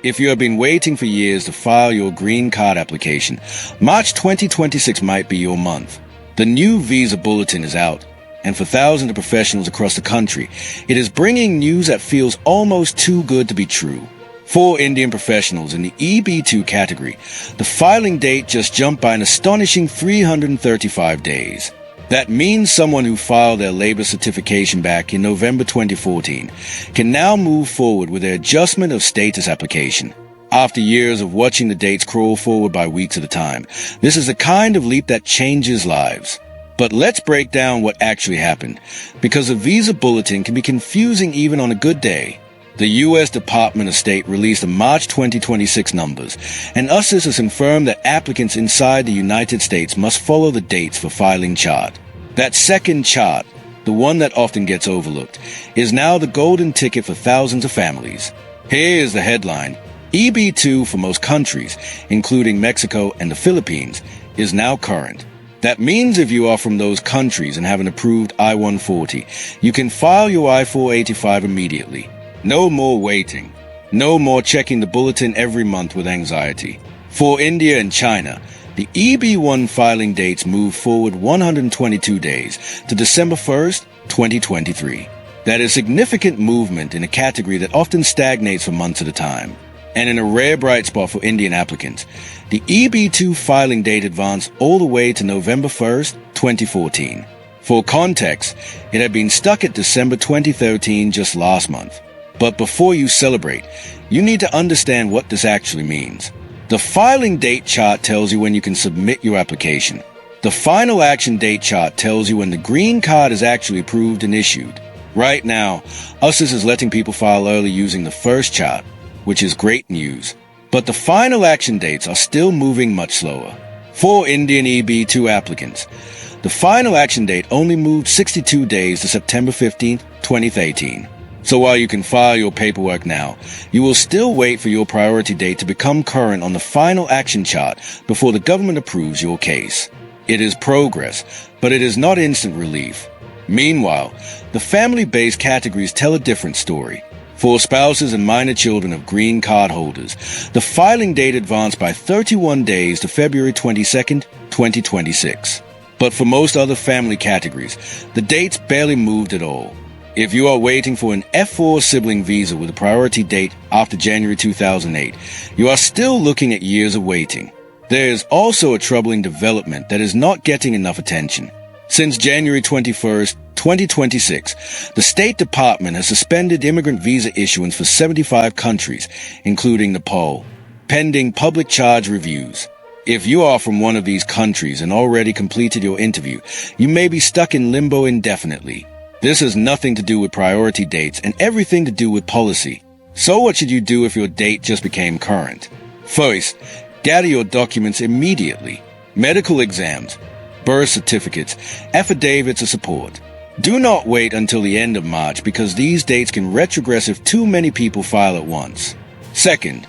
If you have been waiting for years to file your green card application, March 2026 might be your month. The new Visa Bulletin is out, and for thousands of professionals across the country, it is bringing news that feels almost too good to be true. For Indian professionals in the EB2 category, the filing date just jumped by an astonishing 335 days. That means someone who filed their labor certification back in November 2014 can now move forward with their adjustment of status application. After years of watching the dates crawl forward by weeks at a time, this is the kind of leap that changes lives. But let's break down what actually happened, because the Visa Bulletin can be confusing even on a good day. The U.S. Department of State released the March 2026 numbers, and USCIS has confirmed that applicants inside the United States must follow the dates for filing chart. That second chart, the one that often gets overlooked, is now the golden ticket for thousands of families. Here is the headline. EB2 for most countries, including Mexico and the Philippines, is now current. That means if you are from those countries and have an approved I-140, you can file your I-485 immediately. No more waiting. No more checking the bulletin every month with anxiety. For India and China, the EB1 filing dates move forward 122 days to December 1st, 2023. That is significant movement in a category that often stagnates for months at a time. And in a rare bright spot for Indian applicants, the EB2 filing date advanced all the way to November 1st, 2014. For context, it had been stuck at December 2013 just last month. But before you celebrate, you need to understand what this actually means. The filing date chart tells you when you can submit your application. The final action date chart tells you when the green card is actually approved and issued. Right now, USCIS is letting people file early using the first chart, which is great news. But the final action dates are still moving much slower. For Indian EB2 applicants, the final action date only moved 62 days to September 15, 2018. So while you can file your paperwork now, you will still wait for your priority date to become current on the final action chart before the government approves your case. It is progress, but it is not instant relief. Meanwhile, the family-based categories tell a different story. For spouses and minor children of green card holders, the filing date advanced by 31 days to February 22, 2026. But for most other family categories, the dates barely moved at all. If you are waiting for an F4 sibling visa with a priority date after January 2008, you are still looking at years of waiting. There is also a troubling development that is not getting enough attention. Since January 21st, 2026, the State Department has suspended immigrant visa issuance for 75 countries, including Nepal, pending public charge reviews. If you are from one of these countries and already completed your interview, you may be stuck in limbo indefinitely. This has nothing to do with priority dates and everything to do with policy. So what should you do if your date just became current? First, gather your documents immediately. Medical exams, birth certificates, affidavits of support. Do not wait until the end of March because these dates can retrogress if too many people file at once. Second,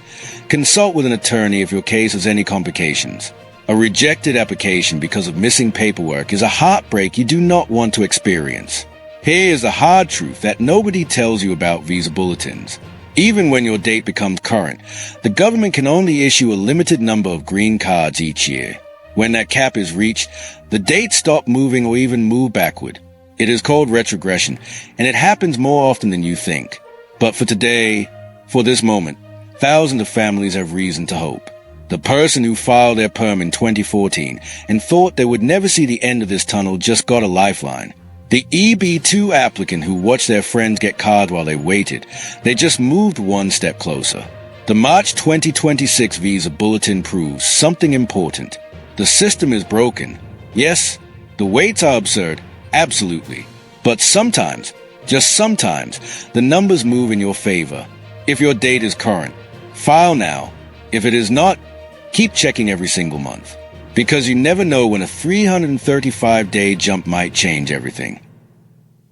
consult with an attorney if your case has any complications. A rejected application because of missing paperwork is a heartbreak you do not want to experience. Here is the hard truth that nobody tells you about visa bulletins. Even when your date becomes current, the government can only issue a limited number of green cards each year. When that cap is reached, the dates stop moving or even move backward. It is called retrogression, and it happens more often than you think. But for today, for this moment, thousands of families have reason to hope. The person who filed their perm in 2014 and thought they would never see the end of this tunnel just got a lifeline. The EB2 applicant who watched their friends get cards while they waited, they just moved one step closer. The March 2026 Visa Bulletin proves something important. The system is broken. Yes, the waits are absurd, absolutely. But sometimes, just sometimes, the numbers move in your favor. If your date is current, file now. If it is not, keep checking every single month. Because you never know when a 335-day jump might change everything.